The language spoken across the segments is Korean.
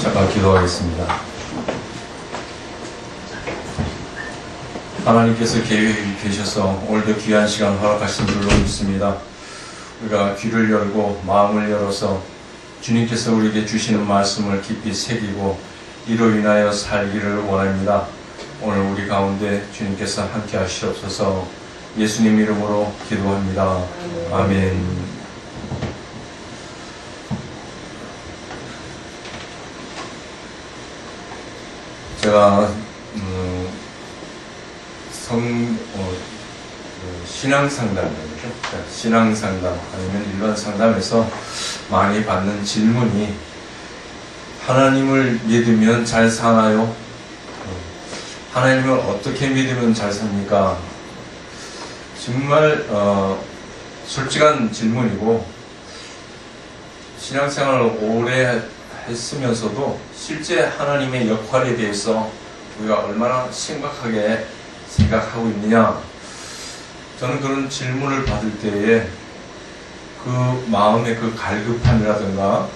잠깐 기도하겠습니다. 하나님께서 계획이 계셔서 오늘도 귀한 시간 허락하신 줄로 믿습니다. 우리가 귀를 열고 마음을 열어서 주님께서 우리에게 주시는 말씀을 깊이 새기고 이로 인하여 살기를 원합니다. 오늘 우리 가운데 주님께서 함께 하시옵소서. 예수님 이름으로 기도합니다. 아멘. 제가 신앙상담이죠. 신앙상담 아니면 일반 상담에서 많이 받는 질문이 하나님을 믿으면 잘 사나요? 하나님을 어떻게 믿으면 잘 삽니까? 정말 솔직한 질문이고 신앙생활을 오래 했으면서도 실제 하나님의 역할에 대해서 우리가 얼마나 심각하게 생각하고 있느냐, 저는 그런 질문을 받을 때에 그 마음의 그 갈급함이라든가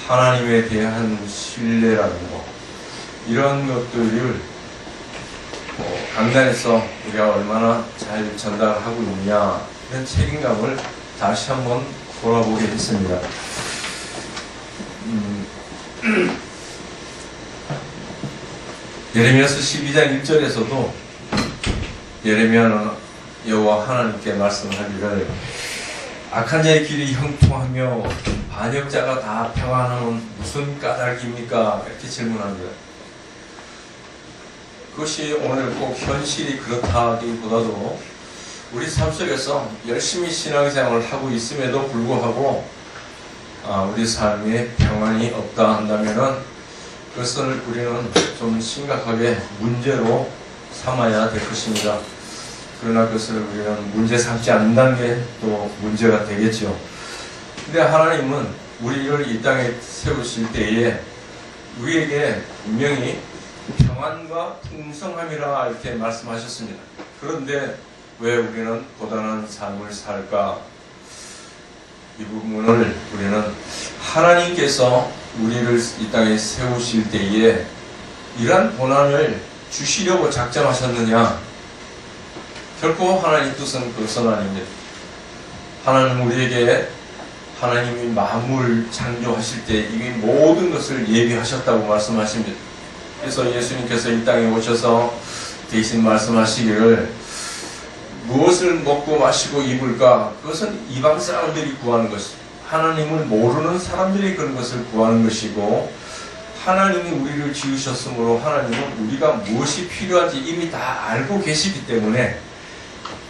하나님에 대한 신뢰라든가 이런 것들을 강단에서 우리가 얼마나 잘 전달하고 있느냐, 이런 책임감을 다시 한번 돌아보게 했습니다. 예레미야서 12장 1절에서도 예레미야는 여호와 하나님께 말씀하기를 악한 자의 길이 형통하며 반역자가 다 평안함은 무슨 까닭입니까? 이렇게 질문합니다. 그것이 오늘 꼭 현실이 그렇다기보다도 우리 삶 속에서 열심히 신앙생활을 하고 있음에도 불구하고 우리 삶에 평안이 없다 한다면은 그것을 우리는 좀 심각하게 문제로 삼아야 될 것입니다. 그러나 그것을 우리는 문제 삼지 않는다는 게 또 문제가 되겠죠. 근데 하나님은 우리를 이 땅에 세우실 때에 우리에게 분명히 평안과 풍성함이라 이렇게 말씀하셨습니다. 그런데 왜 우리는 고단한 삶을 살까? 이 부분을 우리는 하나님께서 우리를 이 땅에 세우실 때에 이러한 고난을 주시려고 작정하셨느냐? 결코 하나님 뜻은 그것은 아닙니다. 하나님 우리에게 하나님이 만물 창조하실 때 이미 모든 것을 예비하셨다고 말씀하십니다. 그래서 예수님께서 이 땅에 오셔서 대신 말씀하시기를 무엇을 먹고 마시고 입을까? 그것은 이방 사람들이 구하는 것입니다. 하나님을 모르는 사람들이 그런 것을 구하는 것이고, 하나님이 우리를 지으셨으므로 하나님은 우리가 무엇이 필요한지 이미 다 알고 계시기 때문에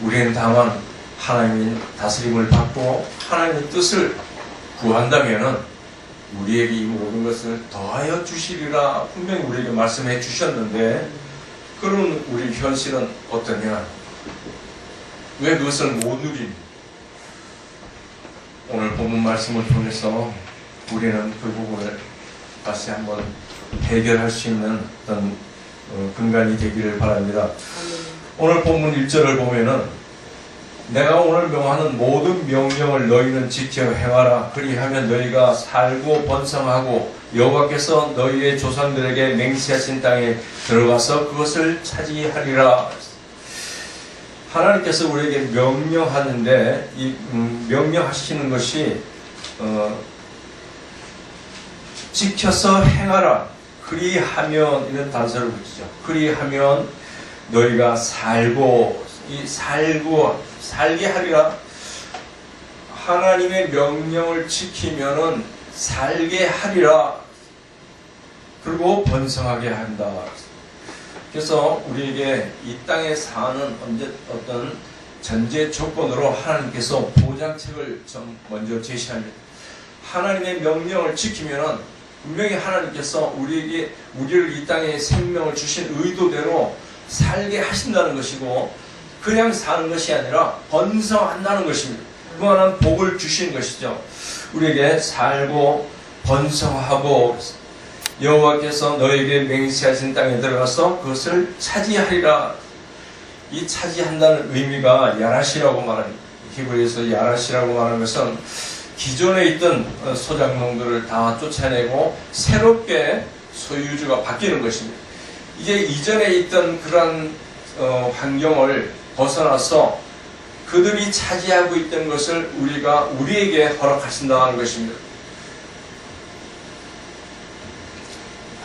우리는 다만 하나님의 다스림을 받고 하나님의 뜻을 구한다면은 우리에게 이 모든 것을 더하여 주시리라 분명히 우리에게 말씀해 주셨는데, 그런 우리 현실은 어떠냐? 왜 그것을 못 누립니까? 오늘 본문 말씀을 통해서 우리는 그 부분을 다시 한번 해결할 수 있는 어떤 근간이 되기를 바랍니다. 오늘 본문 1절을 보면은 내가 오늘 명하는 모든 명령을 너희는 지켜 행하라. 그리하면 너희가 살고 번성하고 여호와께서 너희의 조상들에게 맹세하신 땅에 들어가서 그것을 차지하리라. 하나님께서 우리에게 명령하는데 이 명령하시는 것이 지켜서 행하라. 그리하면 이런 단서를 붙이죠. 그리하면 너희가 살게 하리라. 하나님의 명령을 지키면은 살게 하리라. 그리고 번성하게 한다. 그래서 우리에게 이 땅에 사는 어떤 전제 조건으로 하나님께서 보장책을 좀 먼저 제시합니다. 하나님의 명령을 지키면은 분명히 하나님께서 우리를 이 땅에 생명을 주신 의도대로 살게 하신다는 것이고, 그냥 사는 것이 아니라 번성한다는 것입니다. 그만한 복을 주신 것이죠. 우리에게 살고 번성하고 여호와께서 너에게 맹세하신 땅에 들어가서 그것을 차지하리라. 이 차지한다는 의미가 야라시라고 말합니다. 히브리에서 야라시라고 말하는 것은 기존에 있던 소작농들을 다 쫓아내고 새롭게 소유주가 바뀌는 것입니다. 이제 이전에 있던 그런 환경을 벗어나서 그들이 차지하고 있던 것을 우리에게 허락하신다는 것입니다.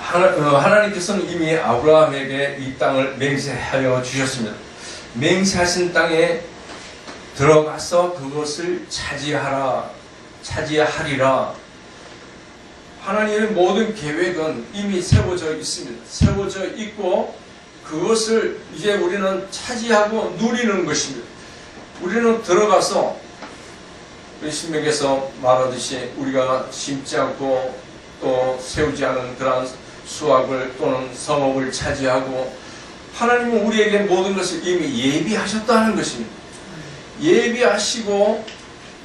하나님께서는 이미 아브라함에게 이 땅을 맹세하여 주셨습니다. 맹세하신 땅에 들어가서 그것을 차지하리라. 하나님의 모든 계획은 이미 세워져 있습니다. 세워져 있고 그것을 이제 우리는 차지하고 누리는 것입니다. 우리는 들어가서 신명에서 말하듯이 우리가 심지 않고 또 세우지 않은 그러한 수확을 또는 성읍을 차지하고 하나님은 우리에게 모든 것을 이미 예비하셨다는 것입니다. 예비하시고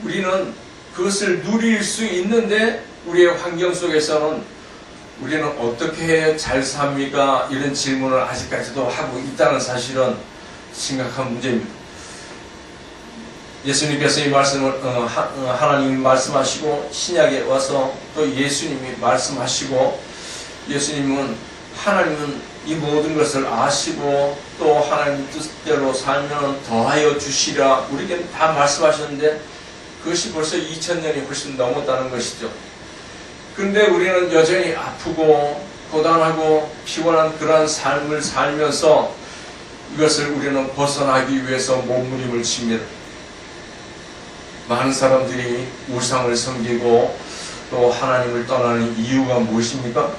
우리는 그것을 누릴 수 있는데 우리의 환경 속에서는 우리는 어떻게 잘 삽니까? 이런 질문을 아직까지도 하고 있다는 사실은 심각한 문제입니다. 예수님께서 이 말씀을 하나님이 말씀하시고 신약에 와서 또 예수님이 말씀하시고 예수님은 하나님은 이 모든 것을 아시고 또 하나님 뜻대로 살면 더하여 주시라 우리에게 다 말씀하셨는데 그것이 벌써 2000년이 훨씬 넘었다는 것이죠. 그런데 우리는 여전히 아프고 고단하고 피곤한 그러한 삶을 살면서 이것을 우리는 벗어나기 위해서 몸부림을 칩니다. 많은 사람들이 우상을 섬기고 또 하나님을 떠나는 이유가 무엇입니까?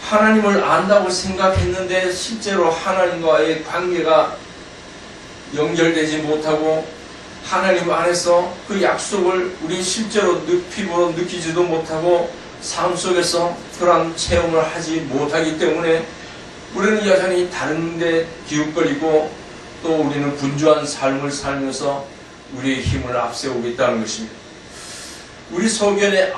하나님을 안다고 생각했는데 실제로 하나님과의 관계가 연결되지 못하고 하나님 안에서 그 약속을 우리 실제로 피부로 느끼지도 못하고 삶 속에서 그러한 체험을 하지 못하기 때문에 우리는 여전히 다른 데 기웃거리고 또 우리는 분주한 삶을 살면서 우리의 힘을 앞세우고 있다는 것입니다. 우리 소견에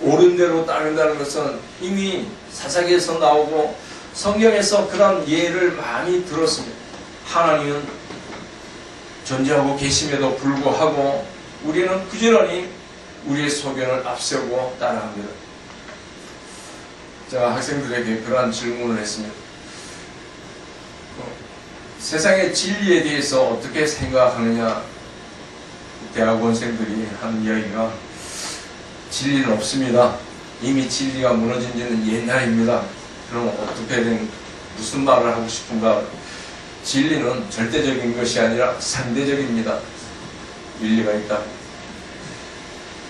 옳은 대로 따른다는 것은 이미 사사기에서 나오고 성경에서 그런 예를 많이 들었습니다. 하나님은 존재하고 계심에도 불구하고 우리는 부지런히 우리의 소견을 앞세우고 따라합니다. 제가 학생들에게 그러한 질문을 했습니다. 세상의 진리에 대해서 어떻게 생각하느냐? 대학원생들이 하는 이야기가 진리는 없습니다. 이미 진리가 무너진 지는 옛날입니다. 그럼 어떻게 된 무슨 말을 하고 싶은가? 진리는 절대적인 것이 아니라 상대적입니다. 일리가 있다.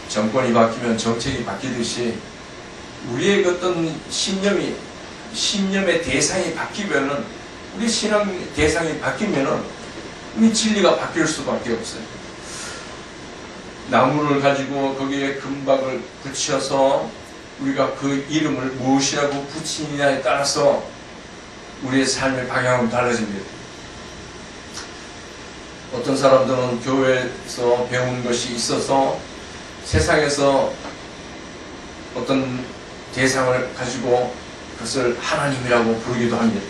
정권이 바뀌면 정책이 바뀌듯이 우리의 어떤 신념의 대상이 바뀌면은 우리 신앙의 대상이 바뀌면은 이 진리가 바뀔 수밖에 없어요. 나무를 가지고 거기에 금박을 붙여서 우리가 그 이름을 무엇이라고 붙이느냐에 따라서 우리의 삶의 방향은 달라집니다. 어떤 사람들은 교회에서 배운 것이 있어서 세상에서 어떤 대상을 가지고 그것을 하나님이라고 부르기도 합니다.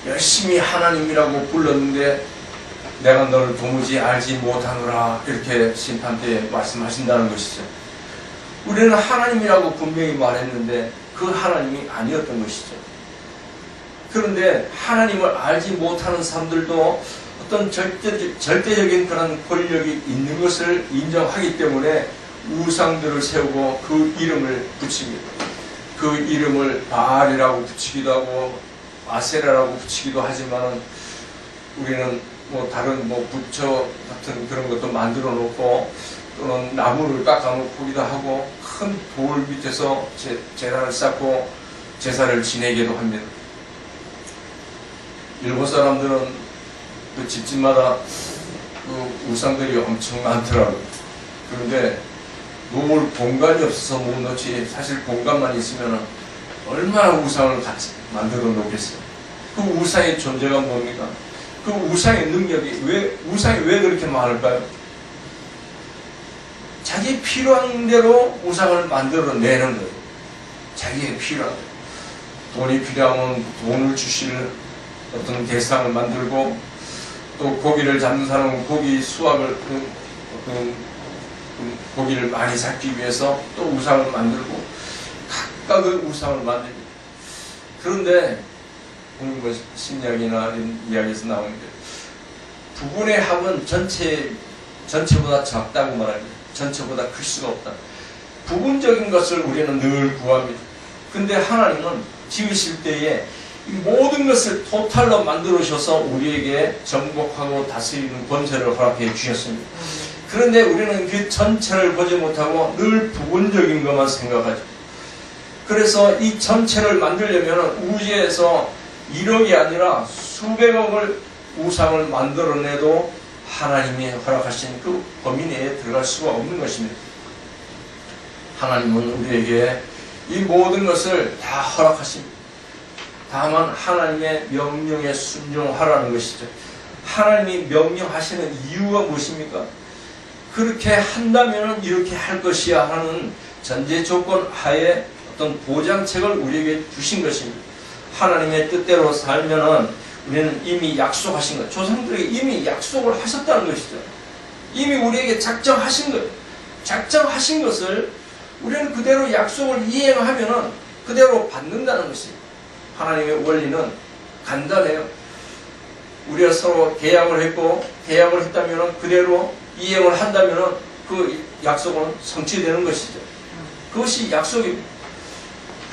열심히 하나님이라고 불렀는데 내가 너를 도무지 알지 못하노라 이렇게 심판 때 말씀하신다는 것이죠. 우리는 하나님이라고 분명히 말했는데 그 하나님이 아니었던 것이죠. 그런데 하나님을 알지 못하는 사람들도 어떤 절대적인 그런 권력이 있는 것을 인정하기 때문에 우상들을 세우고 그 이름을 붙입니다. 그 이름을 바알이라고 붙이기도 하고 아세라라고 붙이기도 하지만 우리는 다른 부처 같은 그런 것도 만들어 놓고 또는 나무를 깎아 놓기도 하고 큰 돌 밑에서 제단을 쌓고 제사를 지내기도 합니다. 일본 사람들은 그 집집마다 그 우상들이 엄청 많더라고요. 그런데 놓을 공간이 없어서 못 놓지 사실 공간만 있으면 얼마나 우상을 같이 만들어 놓겠어요. 그 우상의 존재가 뭡니까? 그 우상의 능력이 우상이 왜 그렇게 많을까요? 자기 필요한 대로 우상을 만들어내는 거예요. 자기의 필요한 대로. 돈이 필요하면 돈을 주실 어떤 대상을 만들고 또 고기를 잡는 사람은 고기 수확을 고기를 많이 잡기 위해서 또 우상을 만들고 각각의 우상을 만듭니다. 그런데 오늘 뭐 심리학이나 이런 이야기에서 나오는데 부분의 합은 전체보다 작다고 말합니다. 전체보다 클 수가 없다. 부분적인 것을 우리는 늘 구합니다. 근데 하나님은 지으실 때에 이 모든 것을 토탈로 만들어셔서 우리에게 정복하고 다스리는 권세를 허락해 주셨습니다. 그런데 우리는 그 전체를 보지 못하고 늘 부분적인 것만 생각하죠. 그래서 이 전체를 만들려면 우주에서 1억이 아니라 수백억을 우상을 만들어내도 하나님이 허락하신 그 범위 내에 들어갈 수가 없는 것입니다. 하나님은 우리에게 이 모든 것을 다 허락하십니다. 다만 하나님의 명령에 순종하라는 것이죠. 하나님이 명령하시는 이유가 무엇입니까? 그렇게 한다면 이렇게 할 것이야 하는 전제 조건 하에 어떤 보장책을 우리에게 주신 것입니다. 하나님의 뜻대로 살면은 우리는 이미 약속하신 것, 조상들에게 이미 약속을 하셨다는 것이죠. 이미 우리에게 작정하신 것, 작정하신 것을 우리는 그대로 약속을 이행하면은 그대로 받는다는 것입니다. 하나님의 원리는 간단해요. 우리가 서로 계약을 했고, 계약을 했다면은 그대로 이행을 한다면은 그 약속은 성취되는 것이죠. 그것이 약속입니다.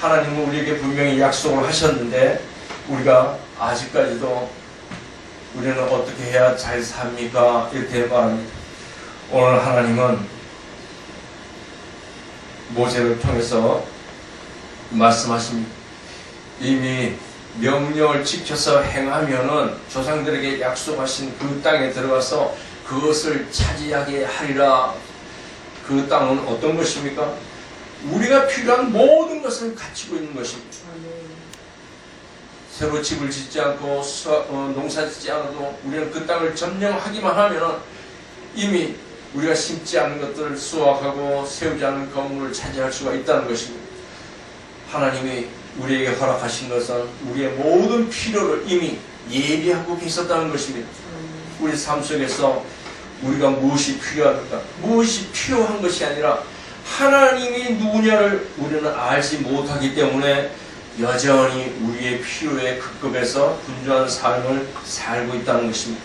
하나님은 우리에게 분명히 약속을 하셨는데 우리가 아직까지도 우리는 어떻게 해야 잘 삽니까? 이렇게 말합니다. 오늘 하나님은 모세를 통해서 말씀하십니다. 이미 명령을 지켜서 행하면은 조상들에게 약속하신 그 땅에 들어가서 그것을 차지하게 하리라. 그 땅은 어떤 것입니까? 우리가 필요한 모든 것을 갖추고 있는 것입니다. 새로 집을 짓지 않고 농사 짓지 않아도 우리는 그 땅을 점령하기만 하면 이미 우리가 심지 않은 것들을 수확하고 세우지 않은 건물을 차지할 수가 있다는 것입니다. 하나님이 우리에게 허락하신 것은 우리의 모든 필요를 이미 예비하고 계셨다는 것입니다. 우리 삶 속에서 우리가 무엇이 필요합니까? 무엇이 필요한 것이 아니라 하나님이 누구냐를 우리는 알지 못하기 때문에 여전히 우리의 필요에 급급해서 분주한 삶을 살고 있다는 것입니다.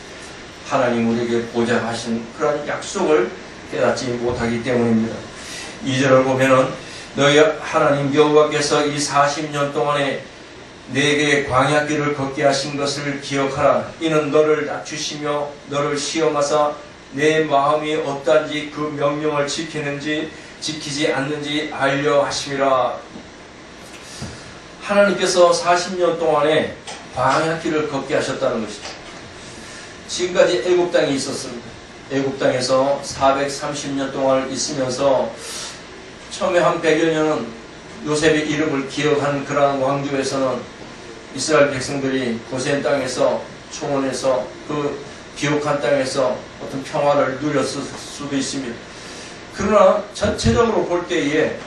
하나님 우리에게 보장하신 그런 약속을 깨닫지 못하기 때문입니다. 2절을 보면은 너희 하나님 여호와께서 이 40년 동안에 내게 광야길을 걷게 하신 것을 기억하라. 이는 너를 낮추시며 너를 시험하사 내 마음이 어떠한지 그 명령을 지키는지 지키지 않는지 알려 하심이라. 하나님께서 40년 동안에 광야길을 걷게 하셨다는 것이죠. 지금까지 애굽 땅에 있었습니다. 애굽 땅에서 430년 동안 있으면서 처음에 한 100여 년은 요셉의 이름을 기억하는 그러한 왕조에서는 이스라엘 백성들이 고센 땅에서 총원해서 그 기록한 땅에서 어떤 평화를 누렸을 수도 있습니다. 그러나 전체적으로 볼 때에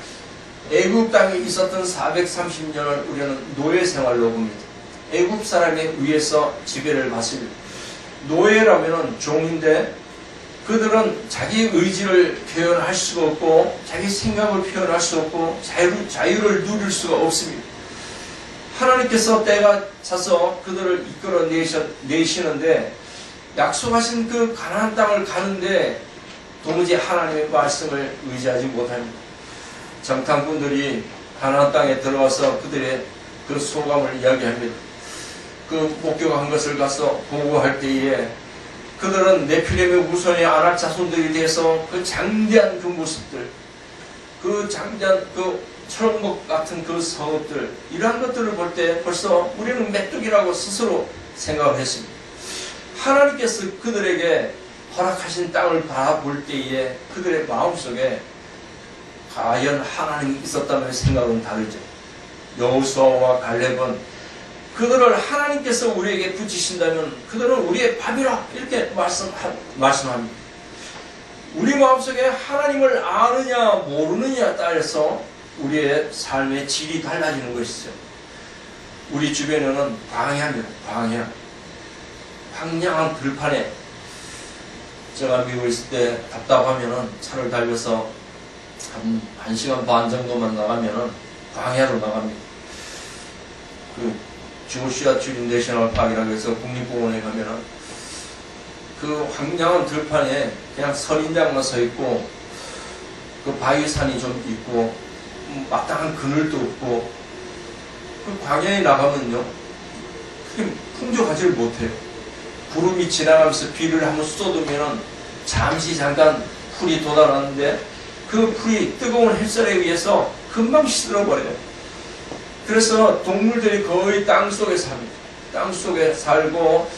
애굽 땅에 있었던 430년을 우리는 노예 생활로 봅니다. 애굽 사람에 의해서 지배를 받습니다. 노예라면 종인데 그들은 자기 의지를 표현할 수가 없고 자기 생각을 표현할 수 없고 자유를 누릴 수가 없습니다. 하나님께서 때가 차서 그들을 이끌어 내시는데 약속하신 그 가나안 땅을 가는데 도무지 하나님의 말씀을 의지하지 못합니다. 정탐꾼들이 가나안 땅에 들어와서 그들의 그 소감을 이야기합니다. 그 목격한 것을 가서 보고할 때에 그들은 네피림의 우선의 아낙 자손들이 돼서 그 장대한 그 모습들, 그 장대한 그 철옹목 같은 그 성읍들, 이러한 것들을 볼 때 벌써 우리는 메뚜기라고 스스로 생각을 했습니다. 하나님께서 그들에게 허락하신 땅을 바라볼 때에 그들의 마음속에 과연 하나님이 있었다는 생각은 다르죠. 여호수아와 갈렙은 그들을 하나님께서 우리에게 붙이신다면 그들은 우리의 밥이라 이렇게 말씀합니다. 우리 마음속에 하나님을 아느냐 모르느냐에 따라서 우리의 삶의 질이 달라지는 것이죠. 우리 주변에는 광야입니다. 광야. 황량한 들판에 제가 미국에 있을 때 답답하면은 차를 달려서 한 1시간 반 정도만 나가면은 광야로 나갑니다. 그 조슈아 트리 내셔널 파크라고 해서 국립공원에 가면은 그 황량한 들판에 그냥 선인장만 서 있고 그 바위산이 좀 있고 마땅한 그늘도 없고 그 광야에 나가면요 그게 풍족하지를 못해요. 구름이 지나가면서 비를 한번 쏟으면은 잠깐 풀이 돋아나는데 그 풀이 뜨거운 햇살에 의해서 금방 시들어버려요. 그래서 동물들이 거의 땅속에 삽니다. 땅속에 살고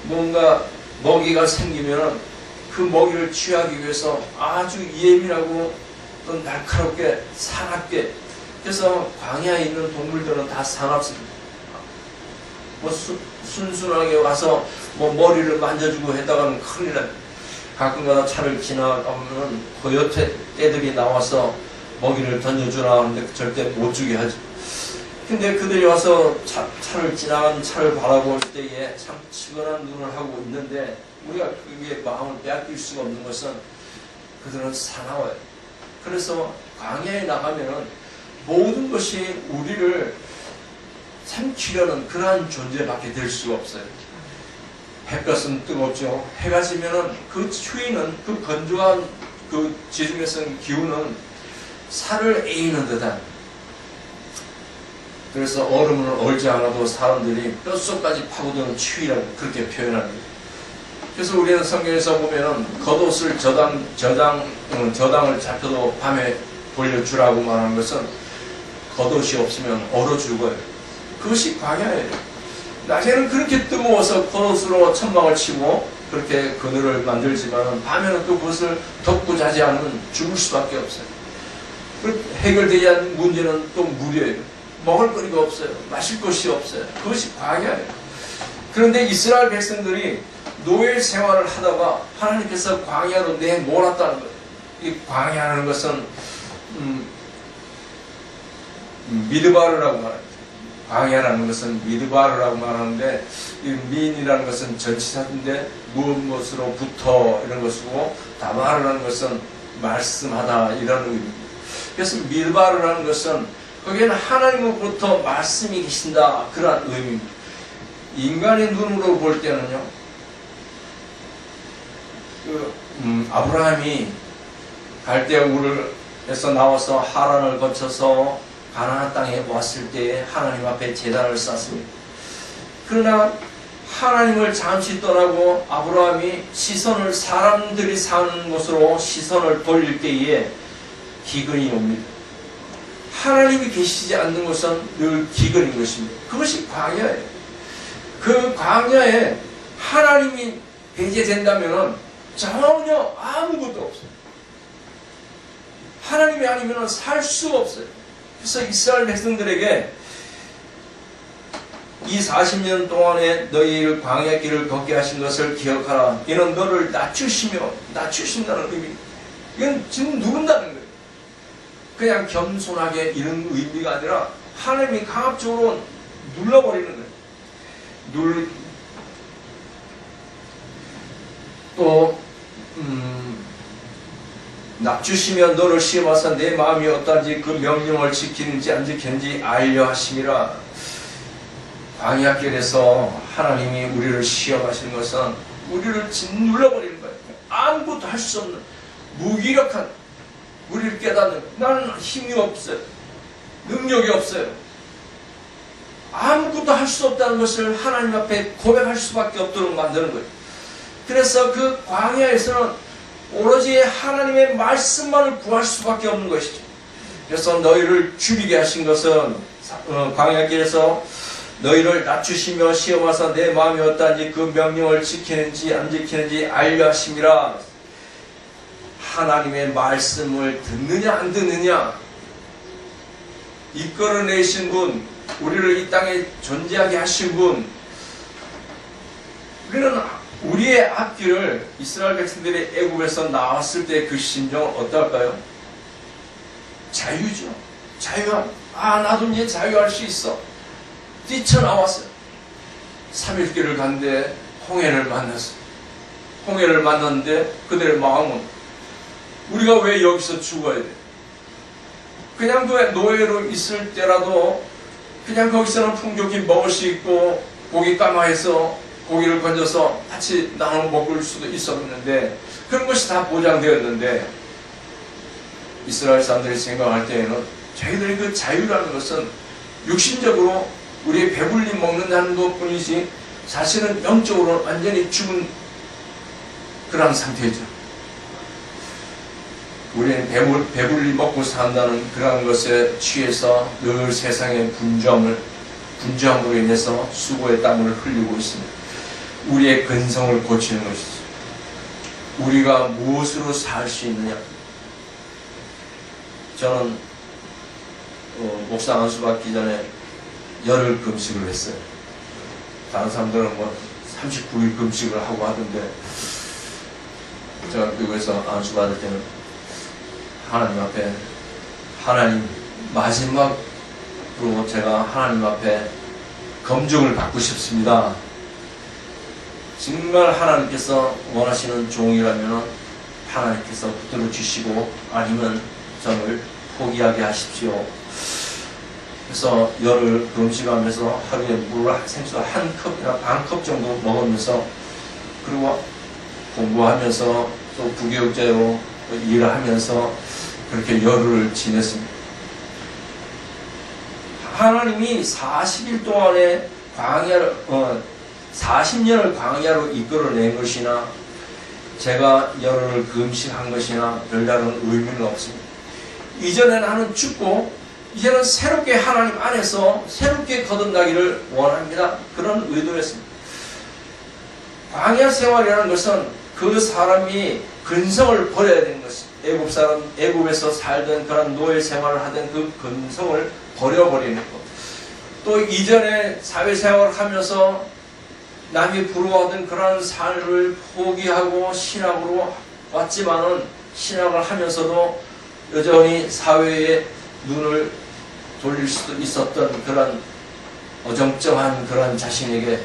뭔가 먹이가 생기면은 그 먹이를 취하기 위해서 아주 예민하고 또 날카롭게 사납게, 그래서 광야에 있는 동물들은 다 사납습니다. 뭐 순순하게 와서 뭐 머리를 만져주고 했다가는 큰일 납니다. 가끔가다 차를 지나가면 고요태 떼들이 나와서 먹이를 던져주라 하는데 절대 못 주게 하죠. 근데 그들이 와서 차를 지나간 차를 바라볼 때에 참 치근한 눈을 하고 있는데 우리가 그게 마음을 빼앗길 수가 없는 것은 그들은 사나워요. 그래서 광야에 나가면은 모든 것이 우리를 삼키려는 그러한 존재밖에 될 수가 없어요. 햇볕은 뜨겁죠. 해가 지면은 그 추위는, 그 건조한 그 지중해성 기후는 살을 에이는 듯한, 그래서 얼음을 얼지 않아도 사람들이 뼛속까지 파고드는 추위라고 그렇게 표현합니다. 그래서 우리는 성경에서 보면은 겉옷을 저당을 잡혀도 밤에 돌려주라고 말하는 것은 겉옷이 없으면 얼어 죽어요. 그것이 광야예요. 낮에는 그렇게 뜨거워서 겉옷으로 천막을 치고 그렇게 그늘을 만들지만 밤에는 또 그것을 덮고 자지 않으면 죽을 수밖에 없어요. 해결되지 않는 문제는 또 물이에요. 먹을 거리가 없어요. 마실 것이 없어요. 그것이 광야예요. 그런데 이스라엘 백성들이 노예 생활을 하다가 하나님께서 광야로 내몰았다는 거예요. 이 광야라는 것은 미드바르라고 말합니다. 광야라는 것은 미드바르라고 말하는데, 이 민이라는 것은 전치사인데 무엇으로부터 이런 것이고, 다바르라는 것은 말씀하다 이런 의미입니다. 그래서 미드바르라는 것은 거기에는 하나님으로부터 말씀이 계신다 그런 의미입니다. 인간의 눈으로 볼 때는요, 아브라함이 갈대아 우르에서 나와서 하란을 거쳐서 가나안 땅에 왔을 때 하나님 앞에 제단을 쌓습니다. 그러나 하나님을 잠시 떠나고 아브라함이 시선을 사람들이 사는 곳으로 시선을 돌릴 때에 기근이 옵니다. 하나님이 계시지 않는 것은 늘 기근인 것입니다. 그것이 광야예요. 그 광야에 하나님이 배제된다면 전혀 아무것도 없어요. 하나님이 아니면 살 수가 없어요. 그래서 이스라엘 백성들에게 이 40년 동안에 너희를 광야 길을 걷게 하신 것을 기억하라. 이는 너를 낮추신다는 의미입니다. 이건 지금 누른다는 거예요. 그냥 겸손하게 이런 의미가 아니라 하나님이 강압적으로 눌러버리는 거예요. 또 낮추시며 너를 시험하사 내 마음이 어떠한지 그 명령을 지키는지 안 지키는지 알려 하심이라. 광야길에서 하나님이 우리를 시험하시는 것은 우리를 짓눌러버리는 거예요. 아무것도 할 수 없는 무기력한 우리를 깨닫는, 나는 힘이 없어요. 능력이 없어요. 아무것도 할 수 없다는 것을 하나님 앞에 고백할 수밖에 없도록 만드는 거예요. 그래서 그 광야에서는 오로지 하나님의 말씀만을 구할 수밖에 없는 것이죠. 그래서 너희를 줄이게 하신 것은 광야길에서 너희를 낮추시며 시험하사 내 마음이 어떠한지 그 명령을 지키는지 안 지키는지 알려 하심이라. 하나님의 말씀을 듣느냐 안 듣느냐, 이끌어내신 분, 우리를 이 땅에 존재하게 하신 분, 우리는 우리의 앞길을, 이스라엘 백성들이 애굽에서 나왔을 때 그 심정은 어떨까요? 자유죠. 자유함. 나도 이제 자유할 수 있어. 뛰쳐나왔어요. 3일 길을 갔는데 홍해를 만났어요. 홍해를 만났는데 그들의 마음은 우리가 왜 여기서 죽어야 돼? 그냥 그 노예로 있을 때라도 그냥 거기서는 풍족히 먹을 수 있고 고기 까마해서 고기를 건져서 같이 나눠 먹을 수도 있었는데 그런 것이 다 보장되었는데 이스라엘 사람들이 생각할 때에는 저희들의 그 자유라는 것은 육신적으로 우리의 배불리 먹는다는 것뿐이지 사실은 영적으로 완전히 죽은 그런 상태죠. 우리는 배불리 먹고 산다는 그런 것에 취해서 늘 세상의 분주함으로 인해서 수고의 땀을 흘리고 있습니다. 우리의 근성을 고치는 것이죠. 우리가 무엇으로 살 수 있느냐. 저는 목사 안수 받기 전에 열흘 금식을 했어요. 다른 사람들은 뭐 39일 금식을 하고 하던데 제가 미국에서 안수 받을 때는 하나님 앞에 하나님 마지막으로 제가 하나님 앞에 검증을 받고 싶습니다. 정말 하나님께서 원하시는 종이라면 하나님께서 붙들어 주시고 아니면 저를 포기하게 하십시오. 그래서 열흘 금식하면서 하루에 물을 생수 한 컵이나 반 컵 정도 먹으면서 그리고 공부하면서 또 부교육자로 일을 하면서 그렇게 열흘을 지냈습니다. 하나님이 40일 동안의 광야를 40년을 광야로 이끌어낸 것이나 제가 열흘을 금식한 것이나 별다른 의미는 없습니다. 이전에 나는 죽고 이제는 새롭게 하나님 안에서 새롭게 거듭나기를 원합니다. 그런 의도였습니다. 광야 생활이라는 것은 그 사람이 근성을 버려야 되는 것입니다. 애굽에서 살던 그런 노예 생활을 하던 그 근성을 버려버리는 것. 또 이전에 사회생활을 하면서 남이 부러워하던 그런 삶을 포기하고 신학으로 왔지만은 신학을 하면서도 여전히 사회에 눈을 돌릴 수도 있었던 그런 어정쩡한 그런 자신에게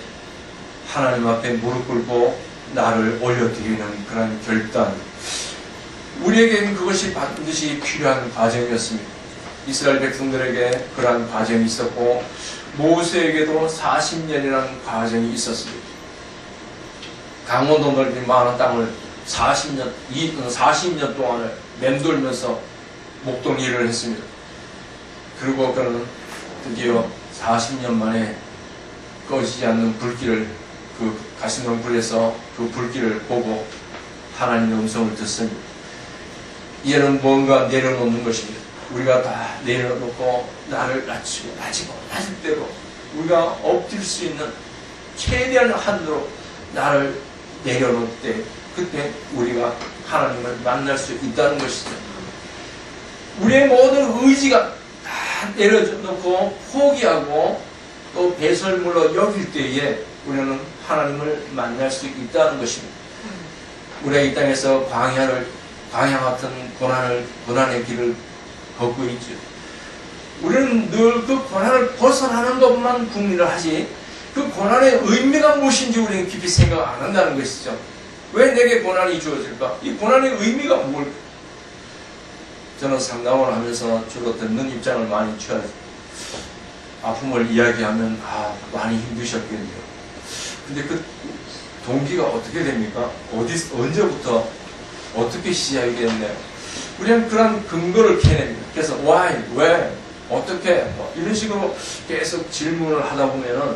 하나님 앞에 무릎 꿇고 나를 올려드리는 그런 결단. 우리에게는 그것이 반드시 필요한 과정이었습니다. 이스라엘 백성들에게 그러한 과정이 있었고 모세에게도 40년이라는 과정이 있었습니다. 강원도 넓이 많은 땅을 40년 동안을 맴돌면서 목동 일을 했습니다. 그리고 그는 드디어 40년 만에 꺼지지 않는 불길을 그 가시는 불에서 그 불길을 보고 하나님의 음성을 듣습니다. 이제는 뭔가 내려놓는 것입니다. 우리가 다 내려놓고 나를 낮추고 낮을 대로 우리가 엎드릴 수 있는 최대한 한도로 나를 내려놓을 때 그때 우리가 하나님을 만날 수 있다는 것이죠. 우리의 모든 의지가 다 내려놓고 포기하고 또 배설물로 여길 때에 우리는 하나님을 만날 수 있다는 것입니다. 우리가 이 땅에서 광야 같은 고난의 길을 걷고 있죠. 우리는 늘 그 고난을 벗어나는 것만 궁리를 하지 그 고난의 의미가 무엇인지 우리는 깊이 생각 안 한다는 것이죠. 왜 내게 고난이 주어질까? 이 고난의 의미가 뭘까? 저는 상담을 하면서 주로 듣는 입장을 많이 취하죠. 아픔을 이야기하면 많이 힘드셨겠네요. 근데 그 동기가 어떻게 됩니까? 언제부터 어떻게 시작이 됐나요? 우리는 그런 근거를 캐냅니다. 그래서 why, 왜, 어떻게 이런 식으로 계속 질문을 하다 보면은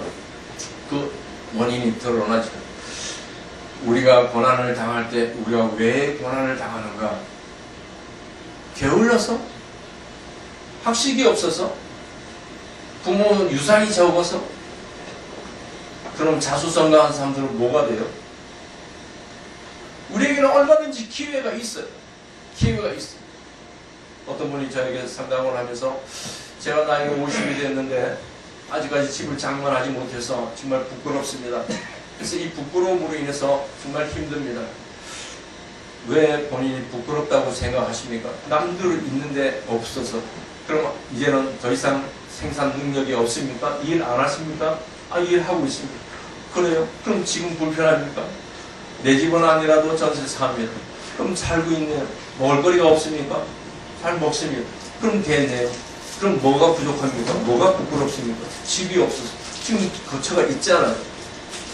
그 원인이 드러나죠. 우리가 고난을 당할 때 우리가 왜 고난을 당하는가? 게을러서? 학식이 없어서? 부모 유산이 적어서? 그럼 자수성가한 사람들은 뭐가 돼요? 우리에게는 얼마든지 기회가 있어요. 기회가 있어요. 어떤 분이 저에게 상담을 하면서 제가 나이가 50이 됐는데 아직까지 집을 장만하지 못해서 정말 부끄럽습니다. 그래서 이 부끄러움으로 인해서 정말 힘듭니다. 왜 본인이 부끄럽다고 생각하십니까? 남들은 있는데 없어서. 그럼 이제는 더 이상 생산 능력이 없습니까? 일 안 하십니까? 일하고 있습니다. 그래요? 그럼 지금 불편합니까? 내 집은 아니라도 전세 삽니다. 그럼 살고 있네요. 먹을 거리가 없습니까? 잘 먹습니다. 그럼 됐네요. 그럼 뭐가 부족합니까? 뭐가 부끄럽습니까? 집이 없어서. 지금 거처가 있잖아요.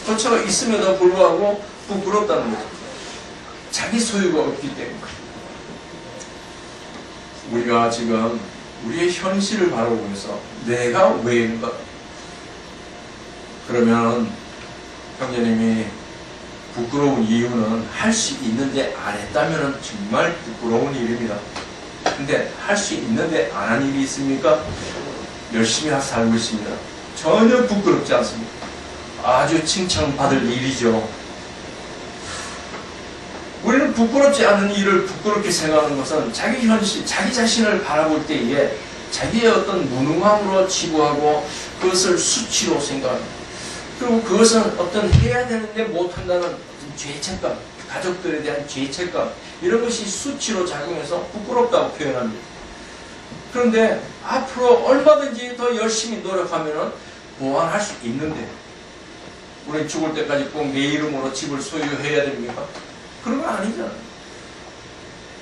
거처가 있음에도 불구하고 부끄럽다는 거죠. 자기 소유가 없기 때문에. 우리가 지금 우리의 현실을 바라보면서 내가 왜인가? 그러면 형제님이 부끄러운 이유는 할 수 있는데 안 했다면 정말 부끄러운 일입니다. 근데 할 수 있는데 안 한 일이 있습니까? 열심히 살고 있습니다. 전혀 부끄럽지 않습니다. 아주 칭찬받을 일이죠. 우리는 부끄럽지 않은 일을 부끄럽게 생각하는 것은 자기 현실, 자기 자신을 바라볼 때에 자기의 어떤 무능함으로 치부하고 그것을 수치로 생각합니다. 그리고 그것은 어떤 해야 되는데 못한다는 죄책감, 가족들에 대한 죄책감, 이런 것이 수치로 작용해서 부끄럽다고 표현합니다. 그런데 앞으로 얼마든지 더 열심히 노력하면 보완할 수 있는데, 우리는 죽을 때까지 꼭 내 이름으로 집을 소유해야 됩니까? 그런 건 아니잖아요.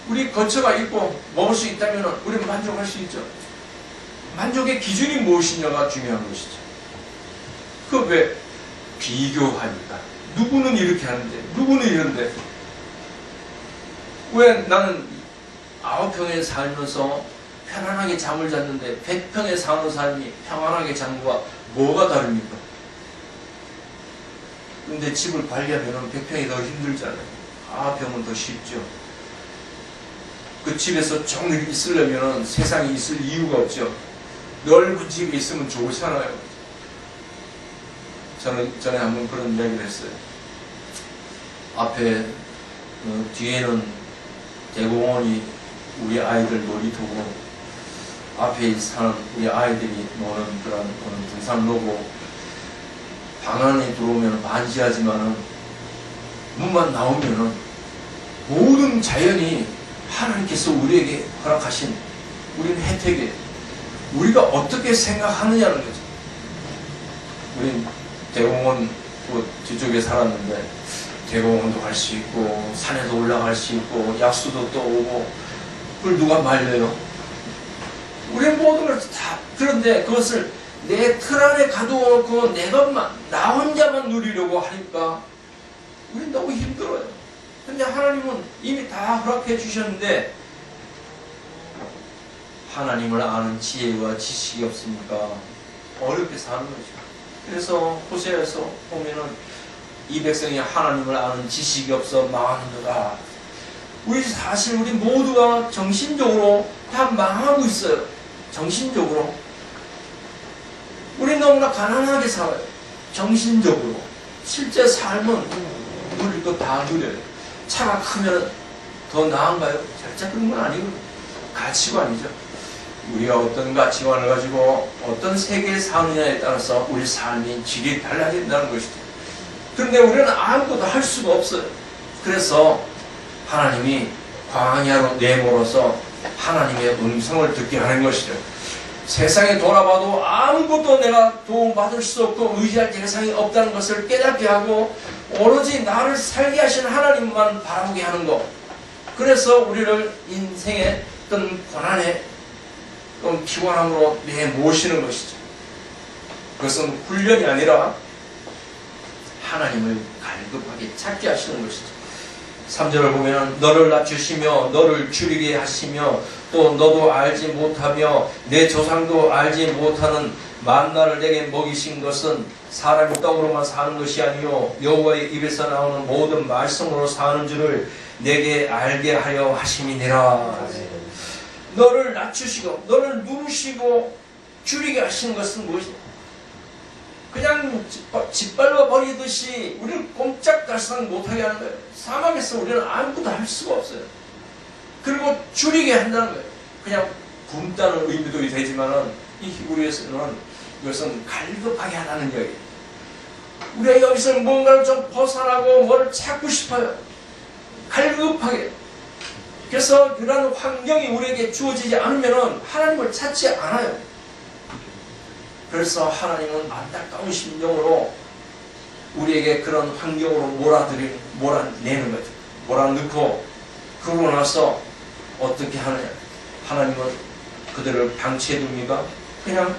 우리 거처가 있고 먹을 수 있다면 우리는 만족할 수 있죠. 만족의 기준이 무엇이냐가 중요한 것이죠. 그 왜 비교하니까. 누구는 이렇게 하는데, 누구는 이런데. 왜 나는 9평에 살면서 편안하게 잠을 잤는데 100평에 사는 사람이 평안하게 자는 것과 뭐가 다릅니까? 근데 집을 관리하면 100평이 더 힘들잖아요. 9평은 더 쉽죠. 그 집에서 종일 있으려면 세상에 있을 이유가 없죠. 넓은 집에 있으면 좋잖아요. 저는 전에 한번 그런 이야기를 했어요. 앞에 뒤에는 대공원이 우리 아이들 놀이터고, 앞에 사는 우리 아이들이 노는 그런 등산로고, 방 안에 들어오면 반지하지만은 문만 나오면은 모든 자연이 하나님께서 우리에게 허락하신 우리는 혜택에 우리가 어떻게 생각하느냐는 거죠. 우린 대공원 뒤쪽에 살았는데 대공원도 갈 수 있고 산에도 올라갈 수 있고 약수도 또 오고, 그걸 누가 말려요? 우리 모든 걸 다. 그런데 그것을 내 틀 안에 가두어놓고 내 것만, 나 혼자만 누리려고 하니까 우린 너무 힘들어요. 근데 하나님은 이미 다 허락해 주셨는데, 하나님을 아는 지혜와 지식이 없으니까 어렵게 사는 거죠. 그래서 호세아에서 보면은 이 백성이 하나님을 아는 지식이 없어 망하는도다. 사실 우리 모두가 정신적으로 다 망하고 있어요. 정신적으로. 우리 너무나 가난하게 살아요. 정신적으로. 실제 삶은 누릴 거 다 누려요. 차가 크면 더 나은가요? 절대 그런 건 아니고 가치관이죠. 우리가 어떤 가치관을 가지고 어떤 세계에 사느냐에 따라서 우리 삶의 질이 달라진다는 것이죠. 그런데 우리는 아무것도 할 수가 없어요. 그래서 하나님이 광야로 내몰아서 하나님의 음성을 듣게 하는 것이죠. 세상에 돌아봐도 아무것도 내가 도움받을 수 없고 의지할 대상이 없다는 것을 깨닫게 하고 오로지 나를 살게 하신 하나님만 바라보게 하는 것. 그래서 우리를 인생의 어떤 고난의 피곤함으로 내모시는 것이죠. 그것은 훈련이 아니라 하나님을 갈급하게 찾게 하시는 것이죠. 3절을 보면 너를 낮추시며 너를 줄이게 하시며 또 너도 알지 못하며 내 조상도 알지 못하는 만나를 내게 먹이신 것은 사람이 떡으로만 사는 것이 아니요 여호와의 입에서 나오는 모든 말씀으로 사는 줄을 내게 알게 하려 하심이니라. 너를 낮추시고 너를 누르시고 줄이게 하시는 것은 무엇이냐? 그냥 짓밟아 버리듯이 우리를 꼼짝달싹 못하게 하는 거예요. 사막에서 우리는 아무것도 할 수가 없어요. 그리고 줄이게 한다는 거예요. 그냥 굶다는 의미도 되지만은 이 히브리어에서는 이것은 갈급하게 하라는 이야기예요. 우리가 여기서 뭔가를 좀 벗어나고 뭘 찾고 싶어요. 갈급하게. 그래서 그런 환경이 우리에게 주어지지 않으면 하나님을 찾지 않아요. 그래서 하나님은 안타까운 심정으로 우리에게 그런 환경으로 몰아내는 거죠. 몰아넣고, 그러고 나서 어떻게 하느냐. 하나님은 그들을 방치해 둡니까? 그냥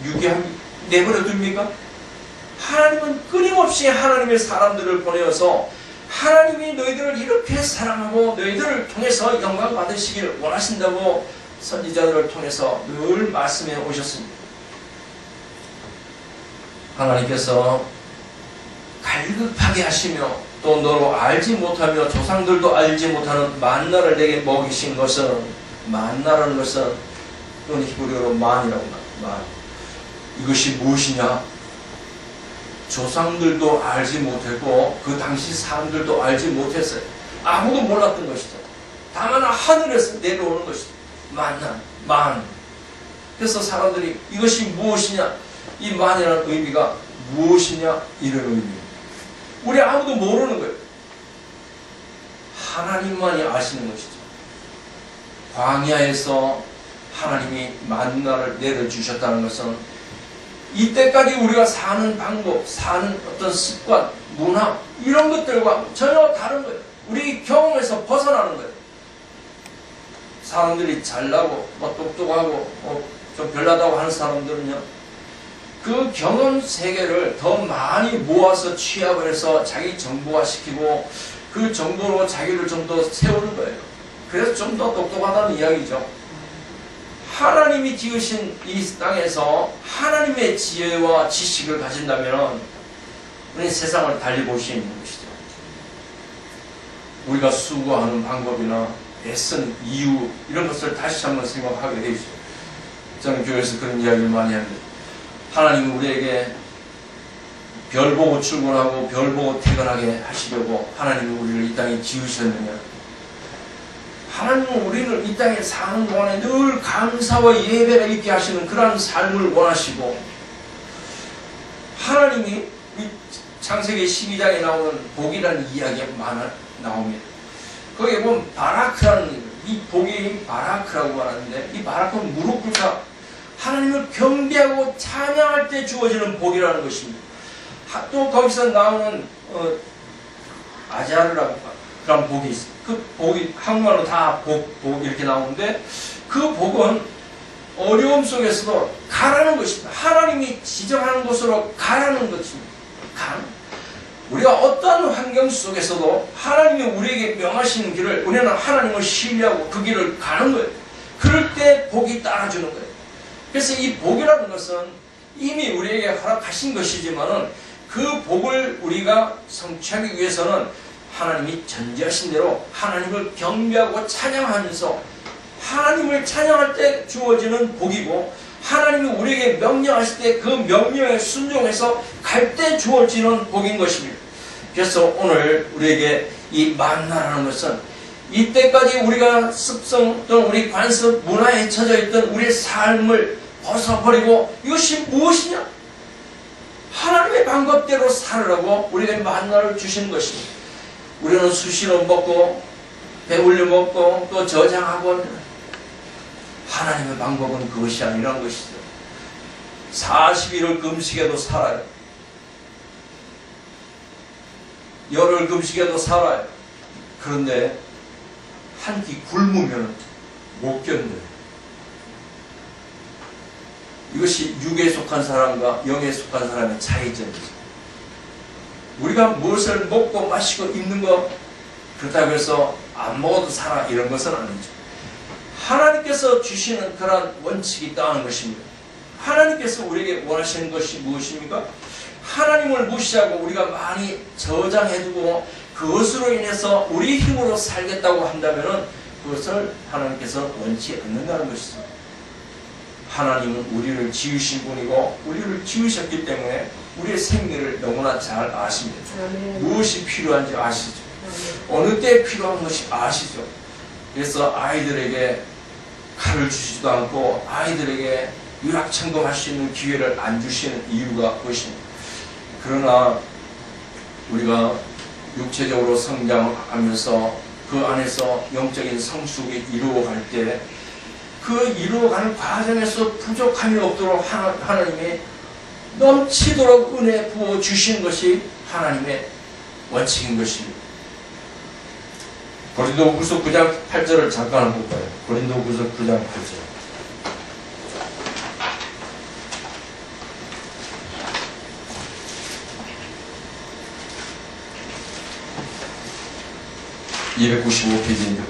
유기한 내버려 둡니까? 하나님은 끊임없이 하나님의 사람들을 보내어서 하나님이 너희들을 이렇게 사랑하고 너희들을 통해서 영광 받으시길 원하신다고 선지자들을 통해서 늘 말씀해 오셨습니다. 하나님께서 갈급하게 하시며 또 너로 알지 못하며 조상들도 알지 못하는 만나를 내게 먹이신 것은, 만나라는 것은 이건 히브리어로 만이라고 만. 이것이 무엇이냐? 조상들도 알지 못했고 그 당시 사람들도 알지 못했어요. 아무도 몰랐던 것이죠. 다만 하늘에서 내려오는 것이죠. 만나, 만. 그래서 사람들이 이것이 무엇이냐? 이 만이라는 의미가 무엇이냐? 이런 의미입니다. 우리 아무도 모르는 거예요. 하나님만이 아시는 것이죠. 광야에서 하나님이 만나를 내려주셨다는 것은 이때까지 우리가 사는 방법, 사는 어떤 습관, 문화 이런 것들과 전혀 다른 거예요. 우리 경험에서 벗어나는 거예요. 사람들이 잘나고 똑똑하고 좀 별나다고 하는 사람들은요, 그 경험 세계를 더 많이 모아서 취합을 해서 자기 정보화시키고 그 정보로 자기를 좀 더 세우는 거예요. 그래서 좀 더 똑똑하다는 이야기죠. 하나님이 지으신 이 땅에서 하나님의 지혜와 지식을 가진다면 우리 세상을 달리 볼 수 있는 것이죠. 우리가 수고하는 방법이나 애쓰는 이유 이런 것을 다시 한번 생각하게 되죠. 저는 교회에서 그런 이야기를 많이 합니다. 하나님은 우리에게 별 보고 출근하고 별 보고 퇴근하게 하시려고 하나님은 우리를 이 땅에 지으셨느냐? 하나님은 우리를 이 땅에 사는 동안에 늘 감사와 예배가 있게 하시는 그러한 삶을 원하시고, 하나님이 이 창세기 12장에 나오는 복이라는 이야기가 나옵니다. 거기에 보면 바라크라는, 이 복이 바라크라고 말하는데, 이 바라크는 무릎 꿇다 하나님을 경배하고 찬양할 때 주어지는 복이라는 것입니다. 또 거기서 나오는 아자르라고 그런 복이 있습니다. 그 복이 한국말로 다 복 이렇게 나오는데, 그 복은 어려움 속에서도 가라는 것입니다. 하나님이 지정하는 곳으로 가라는 것입니다. 우리가 어떤 환경 속에서도 하나님이 우리에게 명하시는 길을 우리는 하나님을 신뢰하고 그 길을 가는 거예요. 그럴 때 복이 따라주는 거예요. 그래서 이 복이라는 것은 이미 우리에게 허락하신 것이지만은 그 복을 우리가 성취하기 위해서는 하나님이 전제하신 대로 하나님을 경배하고 찬양하면서, 하나님을 찬양할 때 주어지는 복이고, 하나님이 우리에게 명령하실 때 그 명령에 순종해서 갈 때 주어지는 복인 것입니다. 그래서 오늘 우리에게 이 만나라는 것은 이때까지 우리가 습성 또는 우리 관습 문화에 처져 있던 우리의 삶을 벗어버리고, 이것이 무엇이냐? 하나님의 방법대로 살으라고 우리에게 만나를 주시는 것입니다. 우리는 수시로 먹고 배불리 먹고 또 저장하고 합니다. 하나님의 방법은 그것이 아니라는 것이죠. 40일을 금식에도 살아요. 열흘 금식에도 살아요. 그런데 한 끼 굶으면 못 견뎌요. 이것이 육에 속한 사람과 영에 속한 사람의 차이점이죠. 우리가 무엇을 먹고 마시고 입는 것, 그렇다고 해서 안 먹어도 살아 이런 것은 아니죠. 하나님께서 주시는 그런 원칙이 있다는 것입니다. 하나님께서 우리에게 원하시는 것이 무엇입니까? 하나님을 무시하고 우리가 많이 저장해두고 그것으로 인해서 우리 힘으로 살겠다고 한다면 그것을 하나님께서 원치 않는다는 것이죠. 하나님은 우리를 지으신 분이고 우리를 지으셨기 때문에 우리의 생리를 너무나 잘 아십니다. 무엇이 필요한지 아시죠. 어느 때 필요한 것이 아시죠. 그래서 아이들에게 칼을 주시지도 않고 아이들에게 유락천금할 수 있는 기회를 안 주시는 이유가 그것입니다. 그러나 우리가 육체적으로 성장하면서 그 안에서 영적인 성숙이 이루어갈 때 그 이루어가는 과정에서 부족함이 없도록 하나님이 넘치도록 은혜 부어주시는 것이 하나님의 원칙인 것입니다. 고린도후서 9장 8절을 잠깐 볼까요? 고린도후서 9장 8절. (295페이지)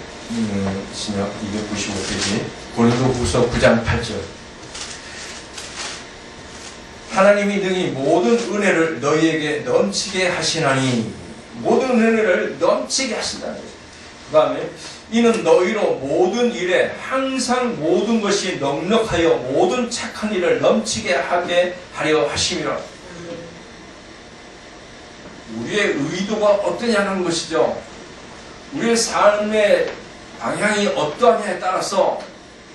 신약 295페이지 고린도후서 9장 8절. 하나님이 능히 모든 은혜를 너희에게 넘치게 하시나니, 모든 은혜를 넘치게 하신다는 거죠. 그 다음에 이는 너희로 모든 일에 항상 모든 것이 넉넉하여 모든 착한 일을 넘치게 하게 하려 하심이라. 우리의 의도가 어떠냐는 것이죠. 우리의 삶의 방향이 어떠하냐에 따라서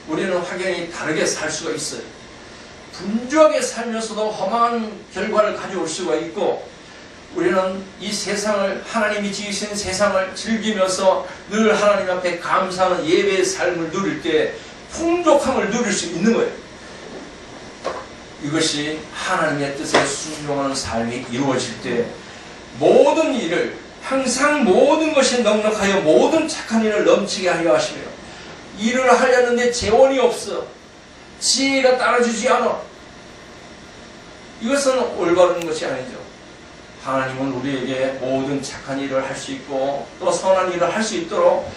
우리는 확연히 다르게 살 수가 있어요. 분주하게 살면서도 험한 결과를 가져올 수가 있고, 우리는 이 세상을, 하나님이 지으신 세상을 즐기면서 늘 하나님 앞에 감사하는 예배의 삶을 누릴 때 풍족함을 누릴 수 있는 거예요. 이것이 하나님의 뜻에 순종하는 삶이 이루어질 때 모든 일을, 항상 모든 것이 넉넉하여 모든 착한 일을 넘치게 하려 하시며, 일을 하려는데 재원이 없어, 지혜가 따라주지 않아, 이것은 올바른 것이 아니죠. 하나님은 우리에게 모든 착한 일을 할 수 있고 또 선한 일을 할 수 있도록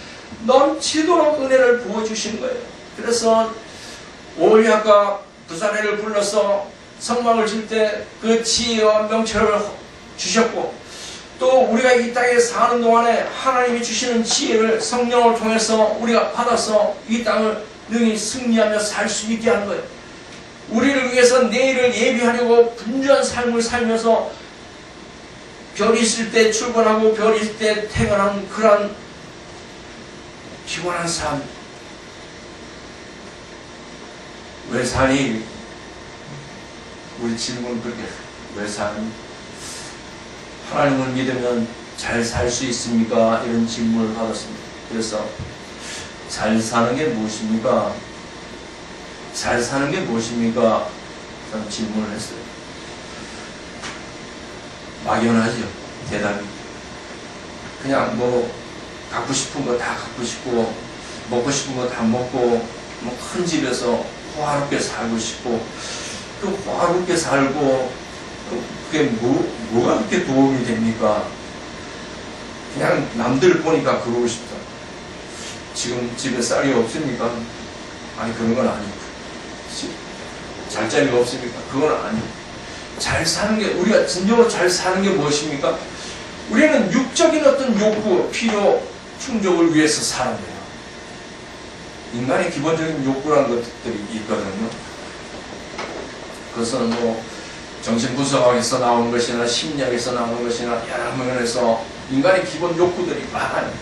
넘치도록 은혜를 부어주신 거예요. 그래서 오리아가 부사레를 불러서 성막을 질 때 그 지혜와 명철을 주셨고, 또 우리가 이 땅에 사는 동안에 하나님이 주시는 지혜를 성령을 통해서 우리가 받아서 이 땅을 능히 승리하며 살 수 있게 하는 거예요. 우리를 위해서 내일을 예비하려고 분주한 삶을 살면서 별이 있을 때 출근하고 별이 있을 때 퇴근하는 그런 피곤한 삶. 왜 사니? 우리 질문 그렇게, 왜 사니? 하나님을 믿으면 잘 살 수 있습니까? 이런 질문을 받았습니다. 그래서 잘 사는 게 무엇입니까? 잘 사는 게 무엇입니까? 저는 질문을 했어요. 막연하죠, 대답이. 그냥 뭐 갖고 싶은 거 다 갖고 싶고, 먹고 싶은 거 다 먹고, 뭐 큰 집에서 호화롭게 살고 싶고, 또 호화롭게 살고, 그게 뭐가 그렇게 도움이 됩니까? 그냥 남들 보니까 그러고 싶다. 지금 집에 쌀이 없습니까? 아니, 그런 건 아니고. 잘자리가 없습니까? 그건 아니고. 잘 사는 게, 우리가 진정으로 잘 사는 게 무엇입니까? 우리는 육적인 어떤 욕구, 필요, 충족을 위해서 살아요. 인간의 기본적인 욕구라는 것들이 있거든요. 그것은 뭐 정신분석학에서 나오는 것이나 심리학에서 나오는 것이나 여러 면에서 인간의 기본 욕구들이 많아요.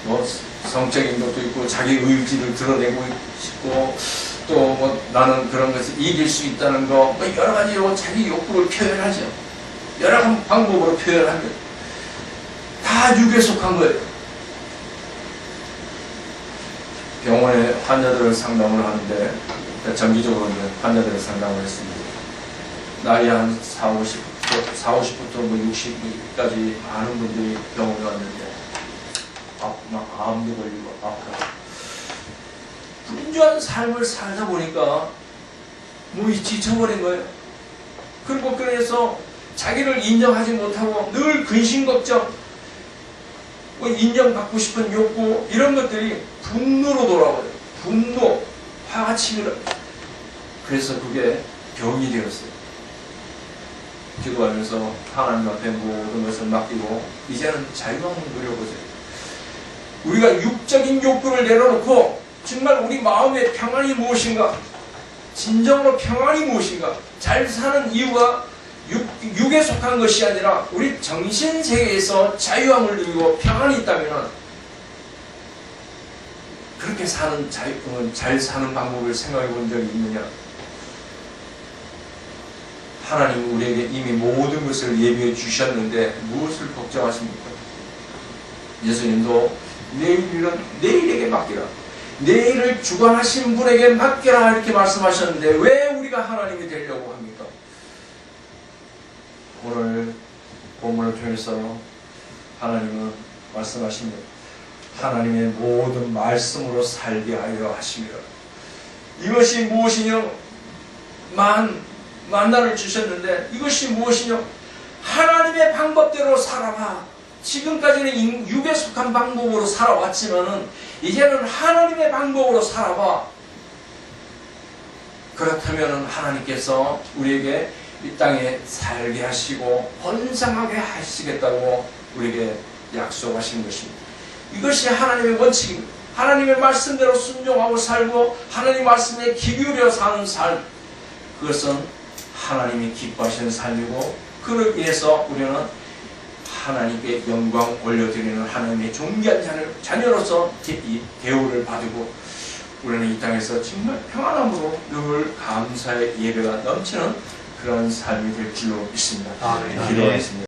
뭐 성적인 것도 있고, 자기 의지를 드러내고 싶고, 또 뭐 나는 그런 것을 이길 수 있다는 거, 뭐 여러 가지로 자기 욕구를 표현하죠. 여러 방법으로 표현합니다. 다 육에 속한 거예요. 병원에 환자들을 상담을 하는데, 정기적으로 환자들을 상담을 했습니다. 나이 한 40~50부터 뭐 60까지 많은 분들이 병원에 왔는데, 막 암도 걸리고 아파요. 분주한 삶을 살다 보니까 몸이 지쳐버린 거예요. 그리고 그래서 자기를 인정하지 못하고 늘 근심 걱정, 뭐 인정받고 싶은 욕구, 이런 것들이 분노로 돌아와요. 분노, 화가 치밀어요. 그래서 그게 병이 되었어요. 기도하면서 하나님 앞에 모든 것을 맡기고 이제는 자유함을 누려보세요. 우리가 육적인 욕구를 내려놓고 정말 우리 마음의 평안이 무엇인가, 진정으로 평안이 무엇인가, 잘 사는 이유가 육에 속한 것이 아니라 우리 정신세계에서 자유함을 누리고 평안이 있다면, 그렇게 사는 잘 사는 방법을 생각해 본 적이 있느냐? 하나님은 우리에게 이미 모든 것을 예비해 주셨는데 무엇을 걱정하십니까? 예수님도 내일 일은 내일에게 맡기라, 내일을 주관하신 분에게 맡겨라, 이렇게 말씀하셨는데 왜 우리가 하나님이 되려고 합니까? 오늘 본문을 통해서 하나님은 말씀하십니다. 하나님의 모든 말씀으로 살게 하려 하시며 이것이 무엇이뇨? 만나를 주셨는데 이것이 무엇이뇨? 하나님의 방법대로 살아라. 지금까지는 육에 속한 방법으로 살아왔지만은 이제는 하나님의 방법으로 살아봐. 그렇다면 하나님께서 우리에게 이 땅에 살게 하시고 번성하게 하시겠다고 우리에게 약속하신 것입니다. 이것이 하나님의 원칙입니다. 하나님의 말씀대로 순종하고 살고 하나님의 말씀에 귀 기울여 사는 삶, 그것은 하나님이 기뻐하시는 삶이고 그로 인해서 우리는 하나님께 영광 올려드리는 하나님의 존귀한 자녀로서 대우를 받고 우리는 이 땅에서 정말 평안함으로 늘 감사의 예배가 넘치는 그런 삶이 될 줄로 믿습니다. 기도하겠습니다.